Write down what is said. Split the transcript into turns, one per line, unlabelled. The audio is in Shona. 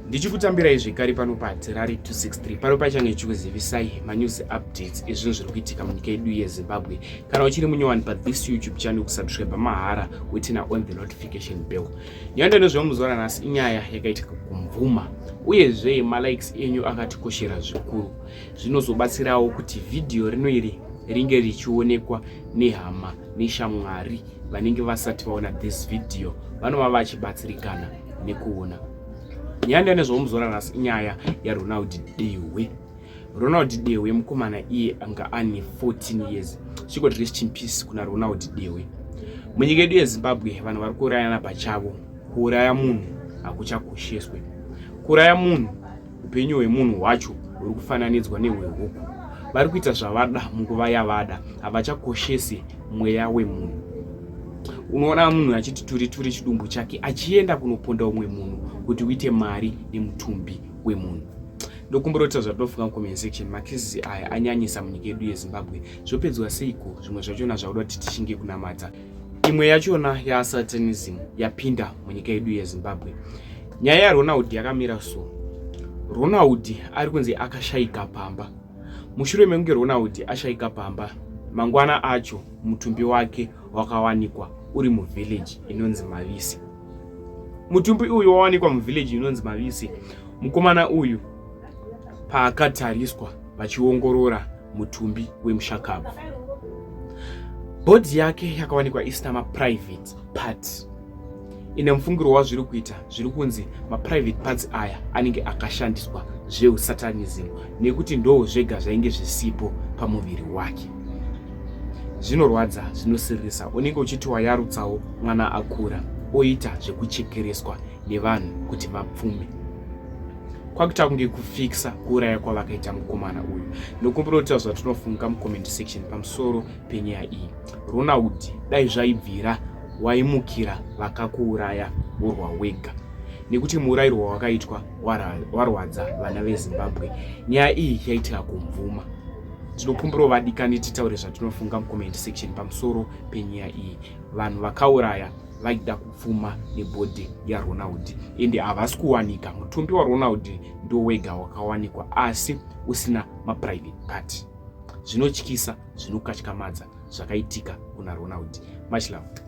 Ndichikutambirai zvekare pano paDirari 263 pano pachange chikuzivisai manews updates ezvinhu zviri kuitika munyika yedu yeZimbabwe. Kana uchiri munyowani pathis YouTube channel, kusubscribe mahara wetina on the notification bell. Nyaya nezvamuzora nhasi inyaya yakaitika kumvuma, uyezve malikes enyu akatikoshera zvikuru. Zvinozobatsirawo kuti video rino iri ringe richionekwa nehama neshamwari vanenge vasati vaona this video vanova vachibatsirikana nekuona. Nyaya nezvamuzora nhasi inyaya yaRonald Dehwe. Ronald Dehwe mukomana iye anga ane 14 years. Chiko rest in peace kuna Ronald Dehwe. Munyika yedu yeZimbabwe vanhu vari kuurayana pachavo. Kuuraya munhu hakuchakosheswe. Kuuraya munhu, upenyu hwemunhu hwacho huri kufananidzwa nehwehuku. Vari kuita zvavada munguva yavada, havachakoshesi mweya wemunhu. Unoona munhu achiti turi chidumbu chake achienda kunoponda umwe munhu kuti uite mari nemutumbi wemunhu. Ndokumborota zvatofunga mucomment section. Makesi aya anyanyisa munyika yedu yeZimbabwe. Zvopedzwa seiko zvimwe zvachona zvauda kuti tichinge kunamata. Imwe yachona yaSatanism yapinda munyika yedu yeZimbabwe. Nyaya yaRonald yakamira so. Ronald ari kunzi akashayika pamba. Mushure mekunge Ronald ashayika pamba, mangwana acho mutumbi wake wakawanikwa uri muvillage inonzi Mavisi. Mutumbi uyu wawanikwa muvillage inonzi Mavisi. Mukomana uyu paakatariswa vachiongorora mutumbi wemushakabvu, body yake yakawanikwa isina maprivate parts. Ine mufungiro wazviri kuita zviri kunzi maprivate parts aya anenge akashandiswa zveusatanism nekuti ndo zvega zvainge zvisipo pamuviri wake. Zvinorwadza, zvinosirisa. Unenge uchiti wayarutsawo mwana akura oita zvekuchekereswa nevanhu kuti vapfume. Kwakuita kunge kufikisa kuuraya kwavakaita mukomana uyu. Ndokumborota zvatinofunga mucomment section pamusoro penyaya iyi. Ronald, dai zvaibvira waimukira vakakuuraya urwa wega, nekuti muurayirwo wakaitwa warwadza vana veZimbabwe. Nyaya iyi yaitika kumvuma. Tinokumbirawo vadikani titaure zvatinofunga mucomment section pamusoro penyaya iyi. Vanhu vakauraya vaida kupfuma nebhodhi yaRonald ende havasi kuwanika. Mutumbi waRonald ndo wega wakawanikwa asi usina maprivate part. Zvinotyisa, zvinokatyamadza zvakaitika kuna Ronald. Much love.